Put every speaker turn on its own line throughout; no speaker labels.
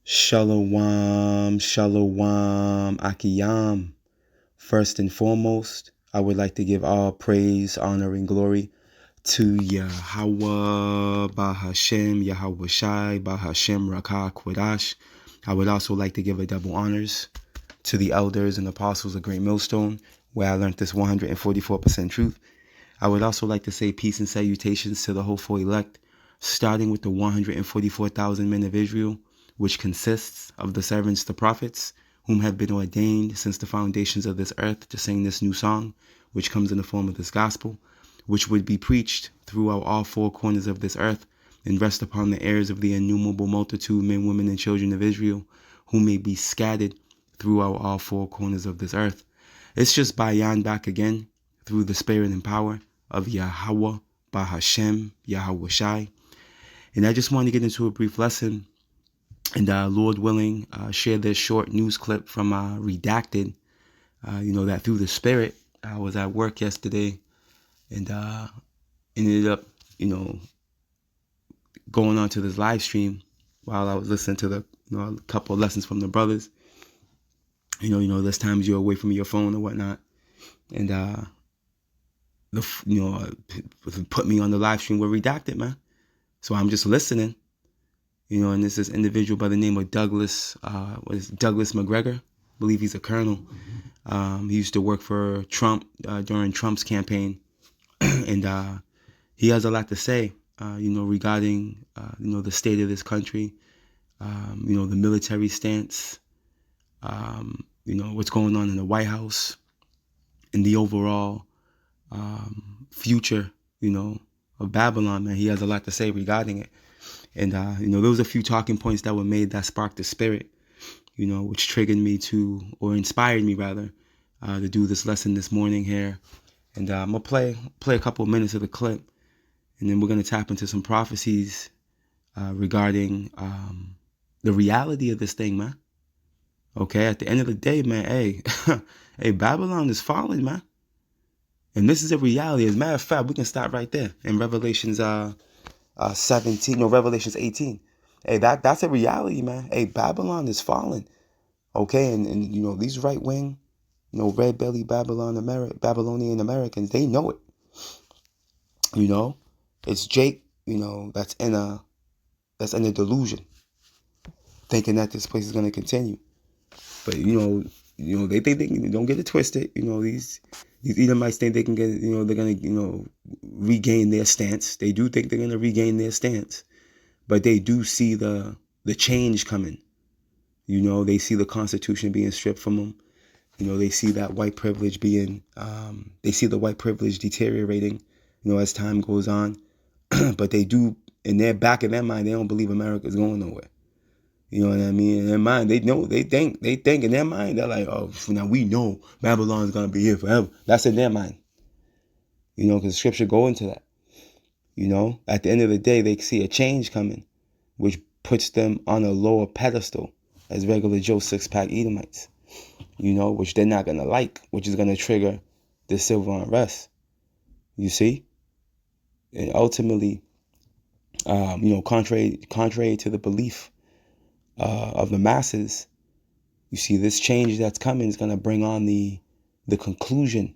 Shalom, shalom, akiyam. First and foremost, I would like to give all praise, honor, and glory to Yahweh, Bahashem, Yahweh Shai, Bahashem, Rakah, Kwadash. I would also like to give a double honors to the elders and apostles of Great Millstone, where I learned this 144% truth. I would also like to say peace and salutations to the hopeful elect, starting with the 144,000 men of Israel, which consists of the servants, the prophets, whom have been ordained since the foundations of this earth to sing this new song, which comes in the form of this gospel, which would be preached throughout all four corners of this earth and rest upon the ears of the innumerable multitude, men, women, and children of Israel, who may be scattered throughout all four corners of this earth. It's just Bayan back again through the spirit and power of Yahweh, Bahashem, Yahweh Shai. And I just want to get into a brief lesson and Lord willing, share this short news clip from Redacted. That through the spirit, I was at work yesterday and ended up, going on to this live stream while I was listening to a couple of lessons from the brothers. There's times you're away from your phone or whatnot. And, put me on the live stream with Redacted, man. So I'm just listening, and this is individual by the name of Douglas, Douglas McGregor. I believe he's a colonel. He used to work for Trump during Trump's campaign. And he has a lot to say, regarding, the state of this country, the military stance, what's going on in the White House and the overall future, of Babylon, man. He has a lot to say regarding it. And, there was a few talking points that were made that sparked the spirit, which triggered me to, or inspired me rather, to do this lesson this morning here. And I'm going to play a couple of minutes of the clip. And then we're going to tap into some prophecies regarding the reality of this thing, man. Okay, at the end of the day, man, hey, Babylon is falling, man. And this is a reality. As a matter of fact, we can start right there in Revelations 18. Hey, that's a reality, man. Hey, Babylon is falling. Okay, and these right wing, red belly Babylonian Americans, they know it. It's Jake, that's in a delusion, thinking that this place is gonna continue. But they think they can, don't get it twisted. These Edomites think they can get, they're gonna, regain their stance. They do think they're gonna regain their stance, but they do see the change coming. They see the Constitution being stripped from them. They see that white privilege being, they see the white privilege deteriorating, as time goes on. But they do, in their back of their mind, they don't believe America's going nowhere. You know what I mean? In their mind, they think in their mind, they're like, oh, now we know Babylon's going to be here forever. That's in their mind. Because scripture go into that. At the end of the day, they see a change coming, which puts them on a lower pedestal as regular Joe six-pack Edomites, which they're not going to like, which is going to trigger the civil unrest. You see? And ultimately, contrary to the belief of the masses, you see, this change that's coming is going to bring on the conclusion,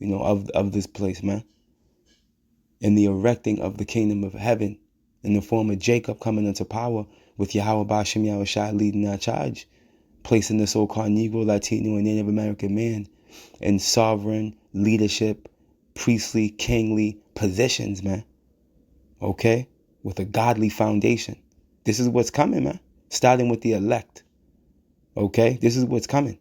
of this place, man. And the erecting of the kingdom of heaven in the form of Jacob coming into power with Yahweh Ba'Shem Yahweh Shai leading that charge, placing the so-called Negro, Latino, and Native American man in sovereign leadership, priestly, kingly positions, man. Okay? With a godly foundation. This is what's coming, man. Starting with the elect. Okay? This is what's coming.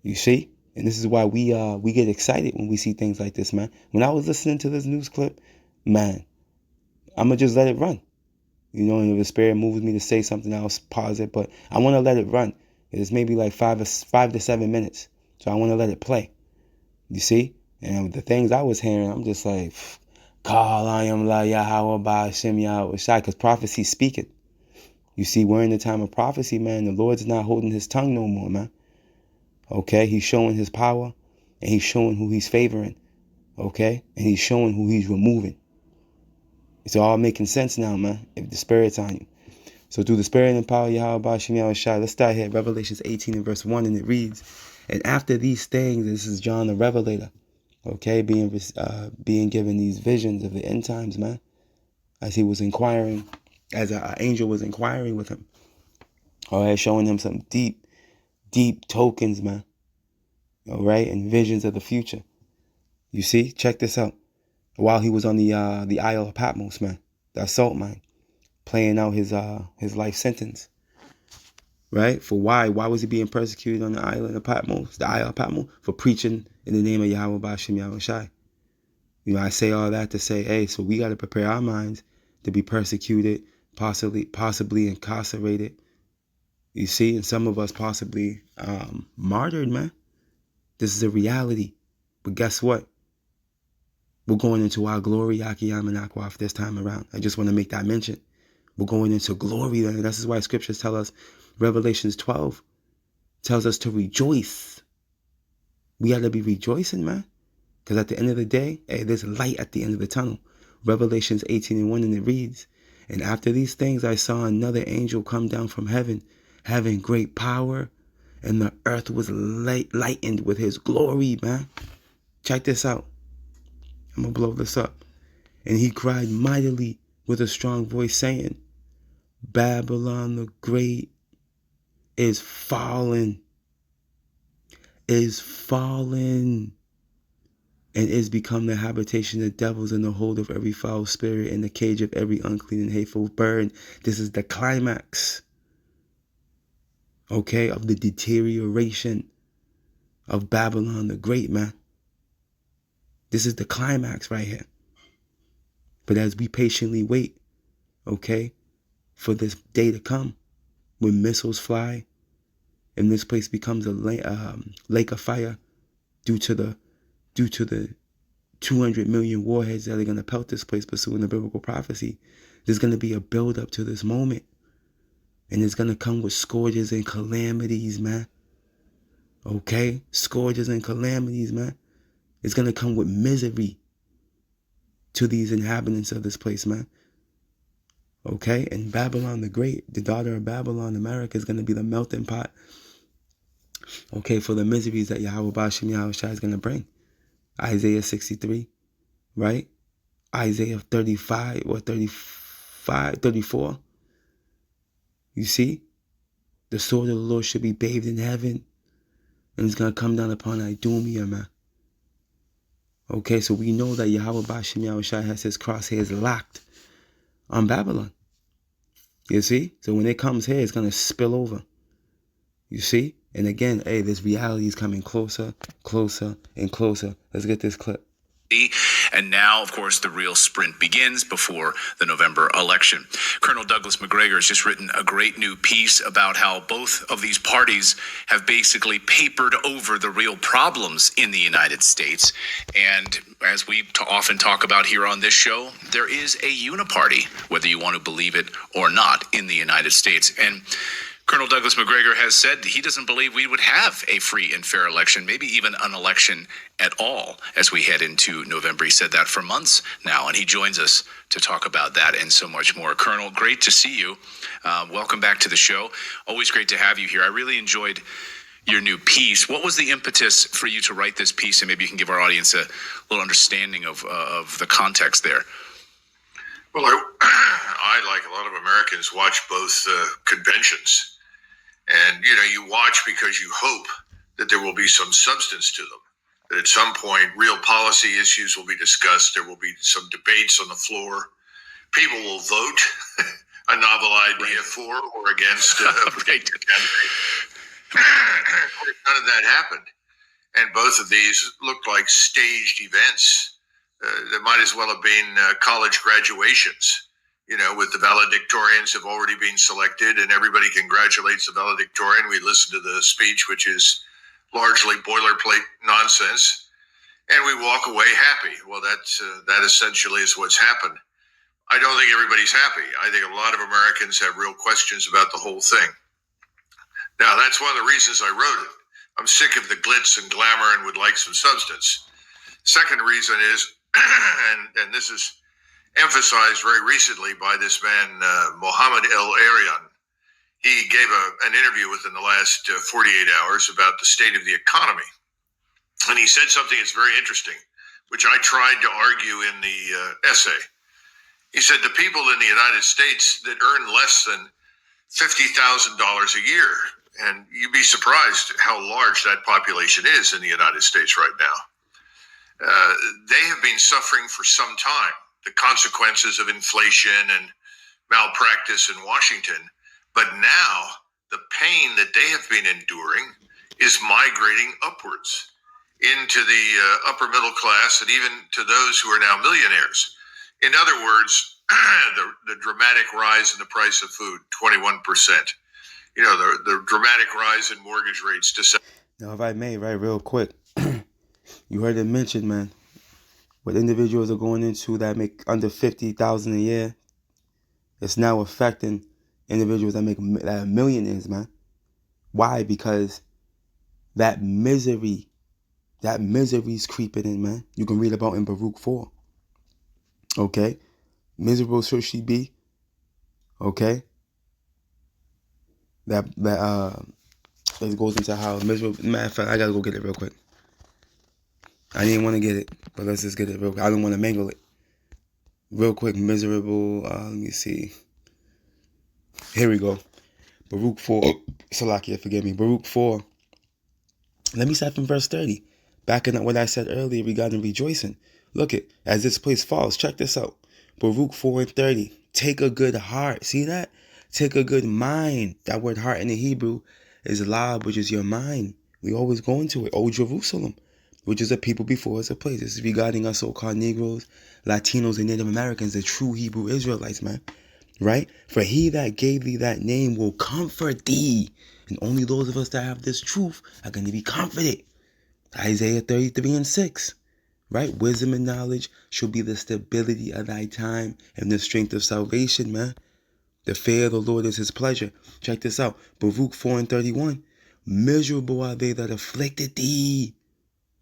You see? And this is why we get excited when we see things like this, man. When I was listening to this news clip, man, I'm going to just let it run. And if the spirit moves me to say something, I'll pause it. But I want to let it run. It's maybe like 5 to 7 minutes. So I want to let it play. You see? And the things I was hearing, I'm just like, call I am la Yahweh Ba'Shem Yahweh Shai, because prophecy's speaking. You see, we're in the time of prophecy, man. The Lord's not holding his tongue no more, man. Okay? He's showing his power, and he's showing who he's favoring. Okay? And he's showing who he's removing. It's all making sense now, man, if the spirit's on you. So through the spirit and power of Yahweh Bashim Yahweh Shai, let's start here. Revelations 18 and verse 1, and it reads, and after these things, this is John the Revelator, okay, being given these visions of the end times, man, as he was inquiring, as an angel was inquiring with him, all right, showing him some deep tokens, man, all right, and visions of the future. You see, check this out. While he was on the Isle of Patmos, man, that salt mine, playing out his life sentence, right? For why was he being persecuted on the island of Patmos, the Isle of Patmos? For preaching in the name of Yahweh Bashim Yahweh Shai. You know, I say all that to say, hey, so we got to prepare our minds to be persecuted, possibly incarcerated. You see, and some of us possibly martyred, man. This is a reality. But guess what? We're going into our glory, Yakiyam and Akwaf, this time around. I just want to make that mention. We're going into glory. This is why scriptures tell us, Revelations 12 tells us to rejoice. We got to be rejoicing, man. Because at the end of the day, hey, there's light at the end of the tunnel. Revelations 18 and 1, and it reads, and after these things I saw another angel come down from heaven, having great power, and the earth was lightened with his glory, man. Check this out. I'm going to blow this up. And he cried mightily with a strong voice, saying, Babylon the Great is fallen, and is become the habitation of devils, and the hold of every foul spirit, and the cage of every unclean and hateful bird. This is the climax, okay, of the deterioration of Babylon the Great, man. This is the climax right here. But as we patiently wait, okay, for this day to come, when missiles fly, and this place becomes a lake of fire due to the 200 million warheads that are going to pelt this place pursuing the biblical prophecy, there's going to be a build up to this moment. And it's going to come with scourges and calamities, man. Okay? Scourges and calamities, man. It's going to come with misery to these inhabitants of this place, man. Okay? And Babylon the Great, the daughter of Babylon, America, is going to be the melting pot, okay, for the miseries that Yahweh Bashim Yahweh Shai is going to bring. Isaiah 63, right? Isaiah 35 or 34. You see? The sword of the Lord should be bathed in heaven, and it's going to come down upon Idumea, man. Okay, so we know that Yahweh Bashim Yahweh Shai has his crosshairs locked on Babylon. You see? So when it comes here, it's going to spill over. You see? And again, hey, this reality is coming closer, and closer. Let's get this clip.
And now, of course, the real sprint begins before the November election. Colonel Douglas Macgregor has just written a great new piece about how both of these parties have basically papered over the real problems in the United States. And as we often talk about here on this show, there is a uniparty, whether you want to believe it or not, in the United States. And Colonel Douglas Macgregor has said he doesn't believe we would have a free and fair election, maybe even an election at all as we head into November. He said that for months now, and he joins us to talk about that and so much more. Colonel, great to see you. Welcome back to the show. Always great to have you here. I really enjoyed your new piece. What was the impetus for you to write this piece? And maybe you can give our audience a little understanding of the context there.
Well, I like a lot of Americans, watch both conventions. And, you watch because you hope that there will be some substance to them. That at some point, real policy issues will be discussed. There will be some debates on the floor. People will vote a novel idea for or against a particular candidate. Of course, none of that happened. And both of these looked like staged events. That might as well have been college graduations. With the valedictorians have already been selected and everybody congratulates the valedictorian. We listen to the speech, which is largely boilerplate nonsense, and we walk away happy. Well, that essentially is what's happened. I don't think everybody's happy. I think a lot of Americans have real questions about the whole thing. Now, that's one of the reasons I wrote it. I'm sick of the glitz and glamour and would like some substance. Second reason is, and this is emphasized very recently by this man, Mohammed El Arian. He gave an interview within the last 48 hours about the state of the economy. And he said something that's very interesting, which I tried to argue in the essay. He said the people in the United States that earn less than $50,000 a year, and you'd be surprised how large that population is in the United States right now. They have been suffering for some time the consequences of inflation and malpractice in Washington. But now the pain that they have been enduring is migrating upwards into the upper middle class and even to those who are now millionaires. In other words, the dramatic rise in the price of food, 21%. You know, the dramatic rise in mortgage rates to...
Now, if I may, right, real quick, you heard it mentioned, man, what individuals are going into that make under $50,000 a year, it's now affecting individuals that make millionaires, man. Why? Because that misery's creeping in, man. You can read about in Baruch 4. Okay? Miserable should she be. Okay? That goes into how miserable. Matter of fact, I gotta go get it real quick. I didn't want to get it, but let's just get it real quick. I don't want to mangle it. Real quick, miserable. Let me see. Here we go. Baruch 4. Salakia, forgive me. Baruch 4. Let me start from verse 30. Backing up what I said earlier regarding rejoicing. Look it, as this place falls. Check this out. Baruch 4 and 30. Take a good heart. See that? Take a good mind. That word heart in the Hebrew is lab, which is your mind. We always go into it. O Jerusalem, which is a people before us a place. This is regarding us so-called Negroes, Latinos, and Native Americans, the true Hebrew Israelites, man. Right? For he that gave thee that name will comfort thee. And only those of us that have this truth are going to be comforted. Isaiah 33 and 6. Right? Wisdom and knowledge shall be the stability of thy time and the strength of salvation, man. The fear of the Lord is his pleasure. Check this out. Baruch 4 and 31. Miserable are they that afflicted thee,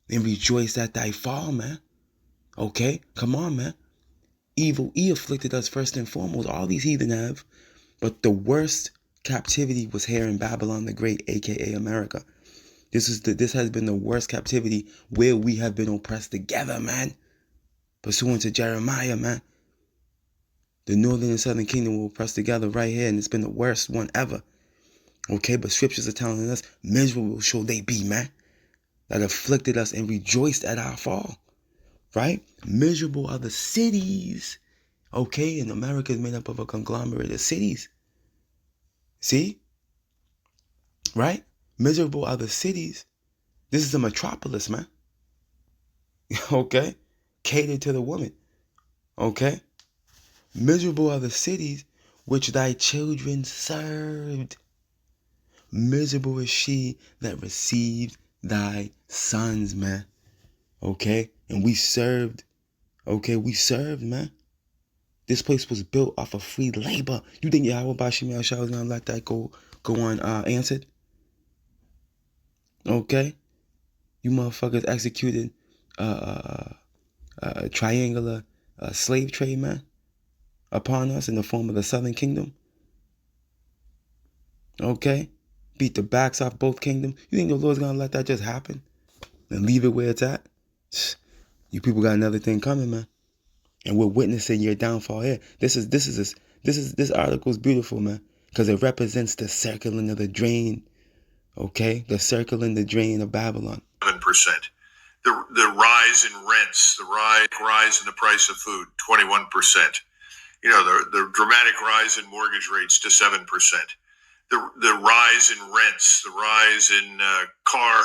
and rejoice at thy fall, man. Okay? Come on, man. Evil E afflicted us first and foremost. All these heathen have. But the worst captivity was here in Babylon the Great, a.k.a. America. This has been the worst captivity where we have been oppressed together, man. Pursuant to Jeremiah, man. The northern and southern kingdom were oppressed together right here, and it's been the worst one ever. Okay, but scriptures are telling us, miserable shall they be, man, that afflicted us and rejoiced at our fall. Right? Miserable are the cities. Okay, and America is made up of a conglomerate of cities. See? Right? Miserable are the cities. This is a metropolis, man. Okay? Catered to the woman. Okay? Miserable are the cities which thy children served. Miserable is she that received thy sons, man. Okay? And we served. Okay? We served, man. This place was built off of free labor. You think Yahweh Bashim Yahshua was going to let that go unanswered? Okay? You motherfuckers executed a triangular slave trade, man, upon us in the form of the Southern Kingdom. Okay? Beat the backs off both kingdoms. You think the Lord's going to let that just happen and leave it where it's at? You people got another thing coming, man. And we're witnessing your downfall here. This article is beautiful, man, because it represents the circling of the drain. Okay, the circling the drain of Babylon.
7%. The rise in rents, the rise in the price of food, 21%. You know, the dramatic rise in mortgage rates to 7%. The rise in rents, the rise in car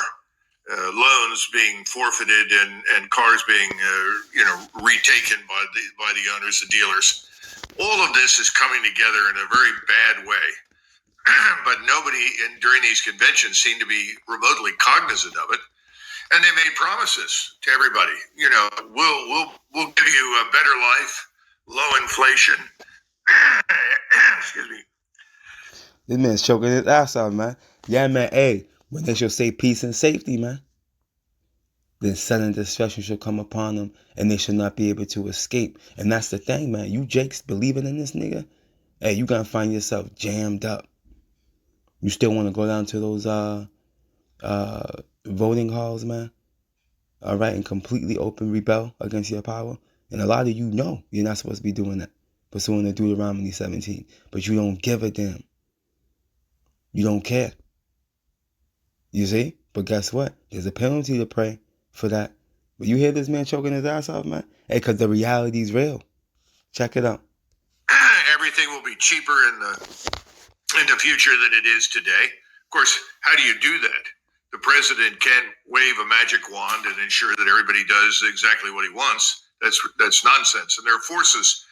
loans being forfeited and cars being retaken by the owners, the dealers. All of this is coming together in a very bad way. But nobody during these conventions seemed to be remotely cognizant of it, and they made promises to everybody. You know, we'll give you a better life, low inflation. Excuse me.
This man's choking his ass out, man. Yeah, man. Hey, when they shall say peace and safety, man. then sudden destruction shall come upon them, and they shall not be able to escape. And that's the thing, man. You Jakes believing in this nigga, hey, you gonna find yourself jammed up. You still want to go down to those voting halls, man? All right, and completely open rebel against your power. And a lot of you know you're not supposed to be doing that, pursuing the Deuteronomy 17. But you don't give a damn. You don't care. You see? But guess what? There's a penalty to pay for that. But you hear this man choking his ass off, man? Hey, because the reality's real. Check it out.
Everything will be cheaper in the future than it is today. Of course, how do you do that? The president can't wave a magic wand and ensure that everybody does exactly what he wants. That's nonsense. And there are forces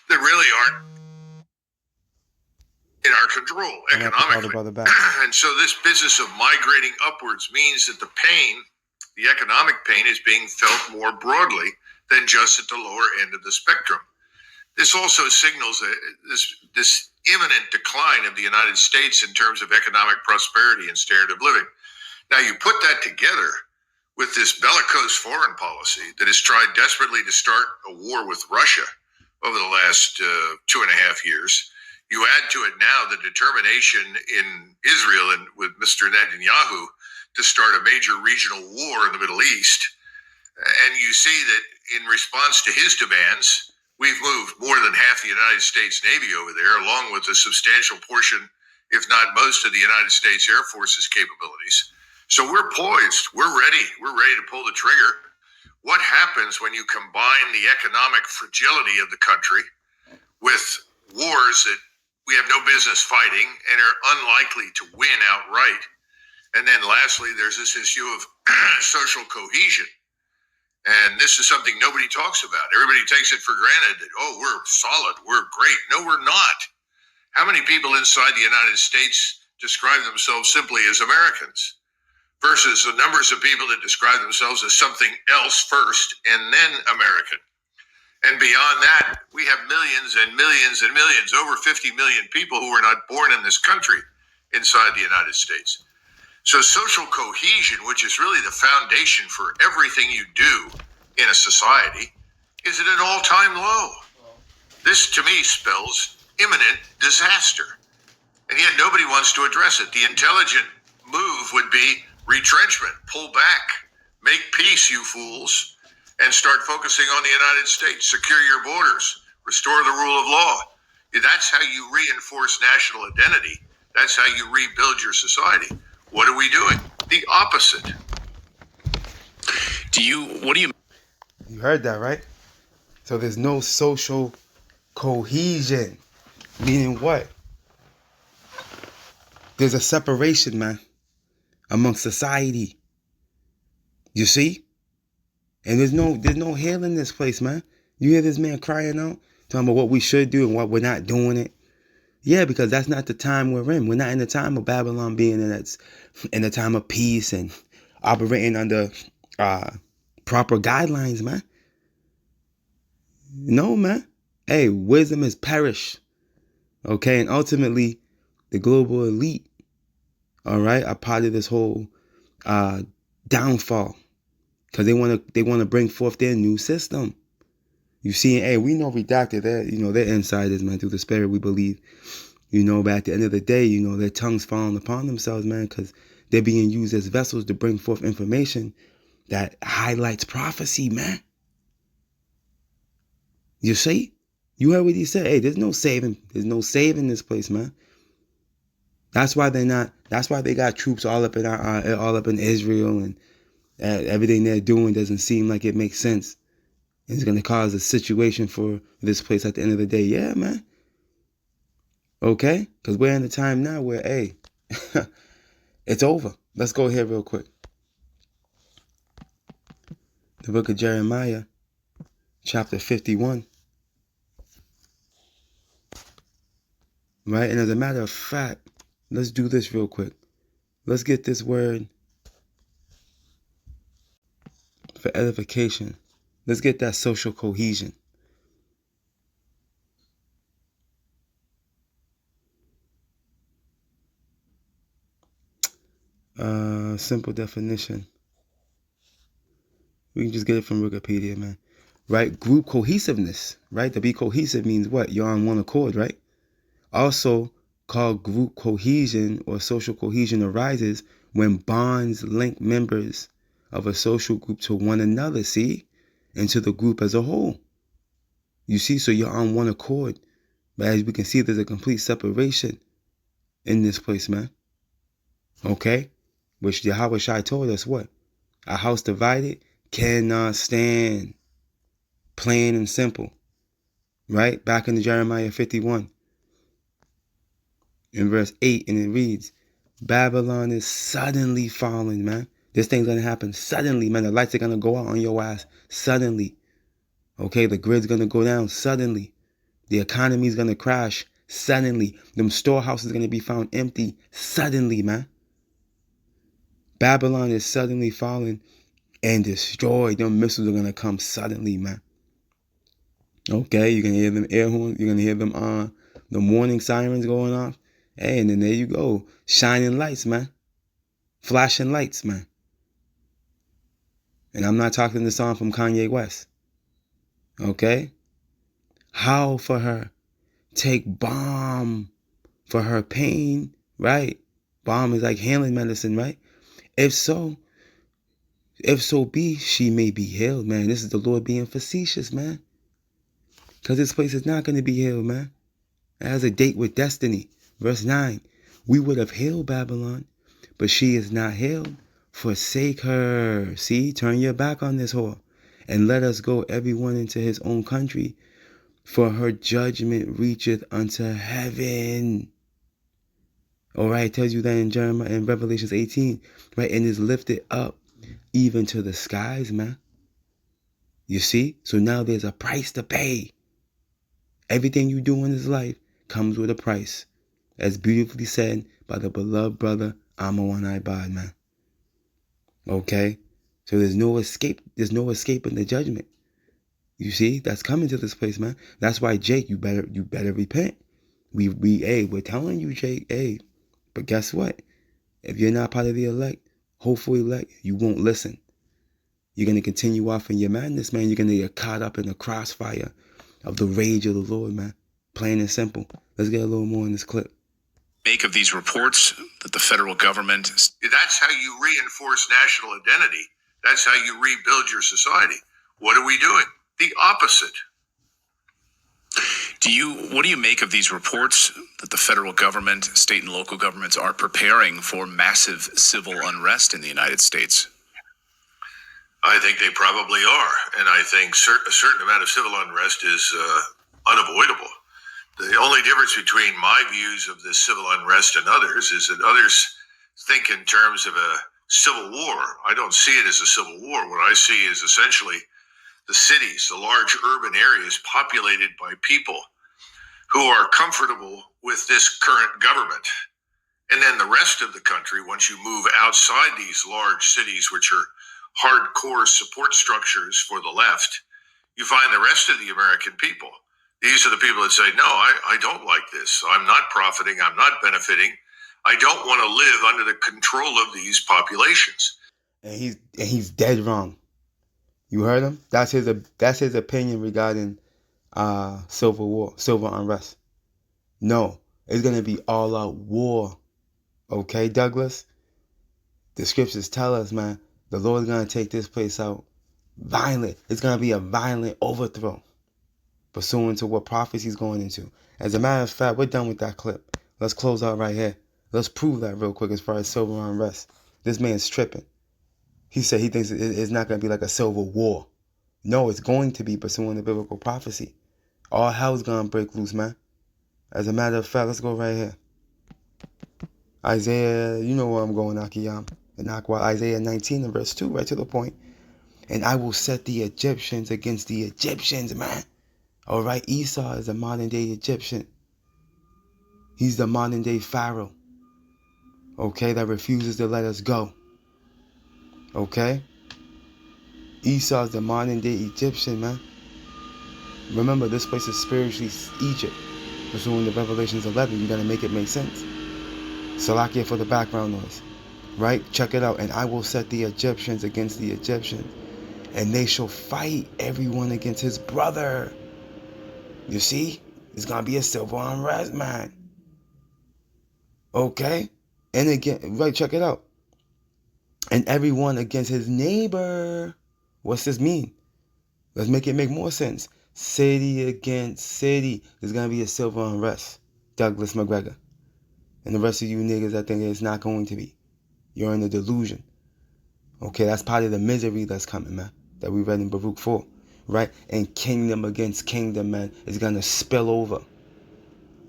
that really aren't in our control economically. And so this business of migrating upwards means that the pain, the economic pain, is being felt more broadly than just at the lower end of the spectrum. This also signals this imminent decline of the United States in terms of economic prosperity and standard of living. Now, you put that together with this bellicose foreign policy that has tried desperately to start a war with Russia over the last 2.5 years. You add to it now the determination in Israel and with Mr. Netanyahu to start a major regional war in the Middle East. And you see that in response to his demands, we've moved more than half the United States Navy over there, along with a substantial portion, if not most, of the United States Air Force's capabilities. So we're poised. We're ready. We're ready to pull the trigger. What happens when you combine the economic fragility of the country with wars that we have no business fighting and are unlikely to win outright? And then lastly, there's this issue of social cohesion. And this is something nobody talks about. Everybody takes it for granted that, oh, we're solid, we're great. No, we're not. How many people inside the United States describe themselves simply as Americans versus the numbers of people that describe themselves as something else first and then American? And beyond that, we have millions and millions and millions, over 50 million people who were not born in this country inside the United States. So social cohesion, which is really the foundation for everything you do in a society, is at an all-time low. This, to me, spells imminent disaster. And yet nobody wants to address it. The intelligent move would be retrenchment, pull back, make peace, you fools, and start focusing on the United States, secure your borders, restore the rule of law. That's how you reinforce national identity. That's how you rebuild your society. What are we doing? The opposite.
You heard that, right? So there's no social cohesion. Meaning what? There's a separation, man, amongst society. You see? And there's no hell in this place, man. You hear this man crying out, talking about what we should do and what we're not doing it. Yeah, because that's not the time we're in. We're not in the time of Babylon being in the time of peace and operating under proper guidelines, man. No, man. Hey, wisdom is perished. Okay, and ultimately, the global elite, all right, are part of this whole downfall because they want to bring forth their new system. You see, hey, we know redacted that, they're insiders, man, through the spirit we believe. But at the end of the day, their tongues falling upon themselves, man, because they're being used as vessels to bring forth information that highlights prophecy, man. You see? You heard what he said. Hey, there's no saving. There's no saving this place, man. That's why they got troops all up in Israel, and everything they're doing doesn't seem like it makes sense. It's going to cause a situation for this place at the end of the day. Yeah, man. Okay? Because we're in a time now where, hey, it's over. Let's go here real quick. The book of Jeremiah, chapter 51. Right? And as a matter of fact, let's do this real quick. Let's get this word for edification. Let's get that social cohesion. Simple definition. We can just get it from Wikipedia, man. Right? Group cohesiveness, right? To be cohesive means what? You're on one accord, right? Also called group cohesion or social cohesion arises when bonds link members of a social group to one another, see? And to the group as a whole. You see, so you're on one accord. But as we can see, there's a complete separation in this place, man. Okay? Which Yahweh Shai told us what? A house divided cannot stand. Plain and simple. Right? Back in Jeremiah 51. In verse 8, and it reads, Babylon is suddenly falling, man. This thing's going to happen suddenly, man. The lights are going to go out on your ass suddenly. Okay? The grid's going to go down suddenly. The economy's going to crash suddenly. Them storehouses are going to be found empty suddenly, man. Babylon is suddenly falling and destroyed. Them missiles are going to come suddenly, man. Okay, you're going to hear them air horns. You're going to hear them the warning sirens going off. Hey, and then there you go. Shining lights, man. Flashing lights, man. And I'm not talking the song from Kanye West. Okay? Howl for her. Take balm for her pain, right? Balm is like healing medicine, right? If so be, she may be healed, man. This is the Lord being facetious, man. Because this place is not going to be healed, man. It has a date with destiny. Verse 9, we would have healed Babylon, but she is not healed. Forsake her. See, turn your back on this whore. And let us go everyone into his own country. For her judgment reacheth unto heaven. All right, it tells you that in Jeremiah and Revelations 18, right? And is lifted up even to the skies, man. You see? So now there's a price to pay. Everything you do in this life comes with a price. As beautifully said by the beloved brother Amawon Ibad, man. Okay? So there's no escape. There's no escape in the judgment. You see? That's coming to this place, man. That's why, Jake, you better repent. We're telling you, Jake, hey, but guess what? If you're not part of the elect, hopefully elect, you won't listen. You're going to continue off in your madness, man. You're going to get caught up in the crossfire of the rage of the Lord, man. Plain and simple. Let's get a little more in this clip.
Make of these reports that the federal government...
That's how you reinforce national identity. That's how you rebuild your society. What are we doing? The opposite.
What do you make of these reports that the federal government, state and local governments are preparing for massive civil unrest in the United States?
I think they probably are. And I think a certain amount of civil unrest is unavoidable. The only difference between my views of this civil unrest and others is that others think in terms of a civil war. I don't see it as a civil war. What I see is essentially the cities, the large urban areas populated by people who are comfortable with this current government. And then the rest of the country, once you move outside these large cities, which are hardcore support structures for the left, you find the rest of the American people. These are the people that say, no, I don't like this. I'm not profiting. I'm not benefiting. I don't want to live under the control of these populations.
And he's dead wrong. You heard him? That's his opinion regarding civil unrest. No, it's gonna be all out war. Okay, Douglas? The scriptures tell us, man, the Lord's gonna take this place out violent. It's gonna be a violent overthrow, pursuant to what prophecy's going into. As a matter of fact, we're done with that clip. Let's close out right here. Let's prove that real quick as far as civil unrest. This man's tripping. He said he thinks it's not going to be like a civil war. No, it's going to be pursuing the biblical prophecy. All hell's going to break loose, man. As a matter of fact, let's go right here. Isaiah, you know where I'm going, Akiyam. And Isaiah 19 and verse 2, right to the point. And I will set the Egyptians against the Egyptians, man. All right, Esau is a modern day Egyptian. He's the modern day Pharaoh. Okay, that refuses to let us go. Okay? Esau's the modern day Egyptian, man. Remember, this place is spiritually Egypt. Pursuing the Revelations 11, you gotta make it make sense. Salakia for the background noise. Right? Check it out. And I will set the Egyptians against the Egyptians, And they shall fight everyone against his brother. You see? It's going to be a civil unrest, man. Okay? And again, right, check it out. And everyone against his neighbor. What's this mean? Let's make it make more sense. City against city. There's going to be a civil unrest. Douglas McGregor. And the rest of you niggas, I think it's not going to be. You're in a delusion. Okay, that's part of the misery that's coming, man. That we read in Baruch 4. Right? And kingdom against kingdom, man, is going to spill over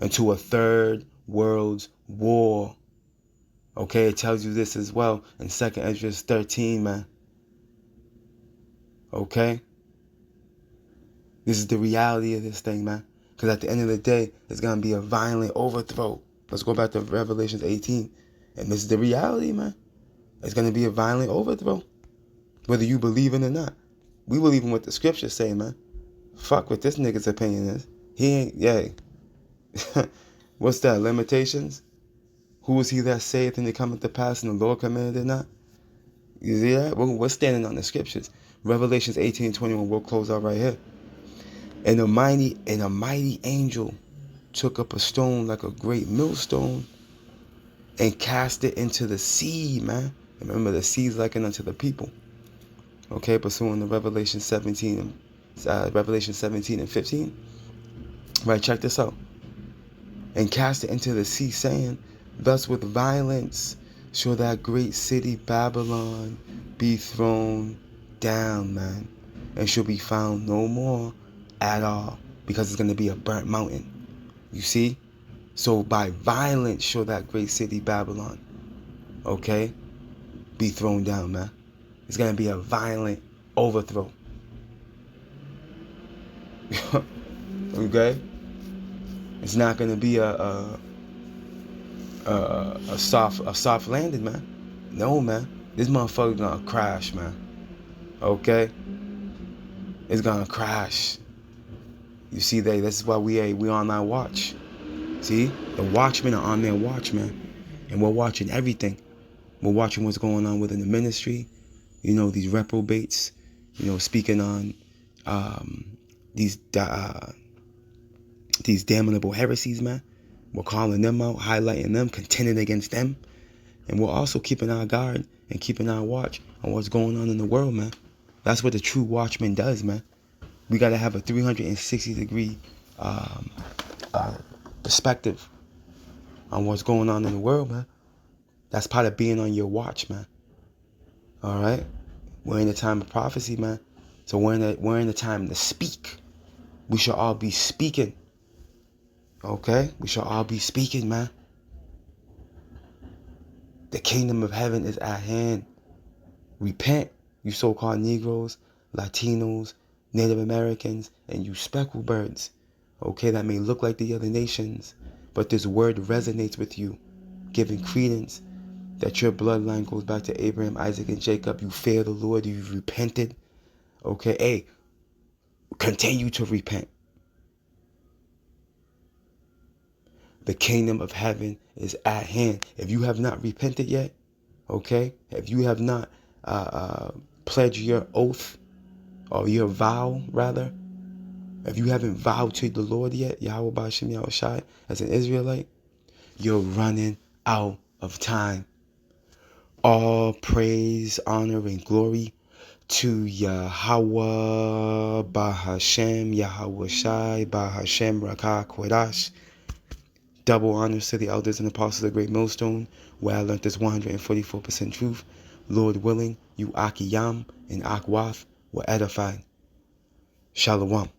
into a third world war. Okay, it tells you this as well in 2nd Ezra 13, man. Okay? This is the reality of this thing, man. Because at the end of the day, it's going to be a violent overthrow. Let's go back to Revelation 18. And this is the reality, man. It's going to be a violent overthrow. Whether you believe it or not. We believe in what the scriptures say, man. Fuck what this nigga's opinion is. He ain't, yeah. What's that, Limitations? Who is he that saith and it cometh to pass and the Lord commanded it not? You see that? We're standing on the scriptures. Revelations 18:21, we'll close out right here. And a mighty angel took up a stone like a great millstone and cast it into the sea, man. Remember, the sea is likened unto the people. Okay, pursuing the Revelation 17 and 15. Right, check this out. And cast it into the sea, saying, thus with violence shall that great city Babylon be thrown down, man, and shall be found no more at all, because it's going to be a burnt mountain. You see? So by violence shall that great city Babylon, okay, be thrown down, man. It's going to be a violent overthrow. Okay? It's not going to be a soft landing, man. No, man. This motherfucker's gonna crash, man. Okay? It's gonna crash. You see, this is why we on our watch. See? The watchmen are on their watch, man. And we're watching everything. We're watching what's going on within the ministry. You know, these reprobates, you know, speaking on these damnable heresies, man. We're calling them out, highlighting them, contending against them. And we're also keeping our guard and keeping our watch on what's going on in the world, man. That's what the true watchman does, man. We got to have a 360-degree perspective on what's going on in the world, man. That's part of being on your watch, man. All right? We're in the time of prophecy, man. So we're in the time to speak. We should all be speaking. Okay? We should all be speaking, man. The kingdom of heaven is at hand. Repent, you so-called Negroes, Latinos, Native Americans, and you speckled birds. Okay, that may look like the other nations, but this word resonates with you, giving credence that your bloodline goes back to Abraham, Isaac, and Jacob. You fear the Lord, you've repented. Okay, hey, continue to repent. The kingdom of heaven is at hand. If you have not repented yet, okay, if you have not pledged your oath, or your vow, rather, if you haven't vowed to the Lord yet, Yahweh B'Shem Yahushai, as an Israelite, you're running out of time. All praise, honor, and glory to Yahweh B'Hashem Yahushai B'Hashem Rakah Kodash. Double honors to the elders and apostles of the Great Millstone, where I learned this 144% truth. Lord willing, you Akiyam and Akwath were edified. Shalom.